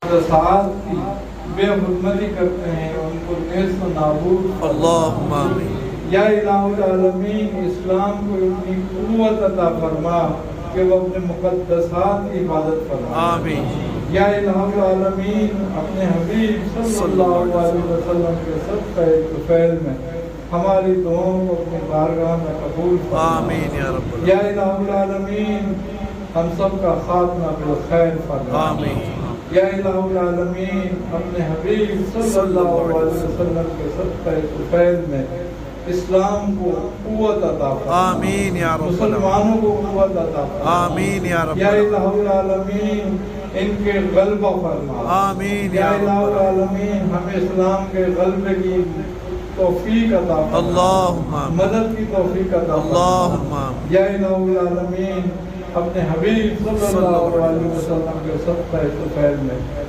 ساتھ کی بے حرمتی کرتے ہیں ان کو نیست و نابود فرما۔ اللہم آمین۔ یا الہ العالمین اسلام کو اتنی قوت عطا فرما کہ وہ اپنے مقدسات کی حفاظت فرما۔ آمین۔ یا الہ العالمین اپنے حبیب صلی اللہ علیہ وسلم کے صدقہ طفیل میں ہماری دعاؤں کو اپنی بارگاہ میں قبول فرما۔ آمین یا رب یا العالمین۔ الہ العالمین ہم سب کا خاتمہ بالخیر فرما۔ آمین۔ یا الہ العالمین اپنے حبیب صلی اللہ علیہ وسلم کے صدقہ طفیل میں اسلام کو قوت عطا فرما۔ آمین یا رب العالمین۔ مسلمانوں کو قوت عطا فرما۔ آمین یا رب یا العالمین۔ الہ العالمین ان کے غلبہ فرما۔ آمین یا یا الہ رب العالمین۔ العالمین ہمیں اسلام کے غلبے کی توفیق عطا فرما۔ اللہم آمین۔ مدد کی توفیق عطا فرما۔ اللہم آمین۔ یا الہ العالمین اپنے حبیب صلی اللہ علیہ وسلم کے صدقہ طفیل میں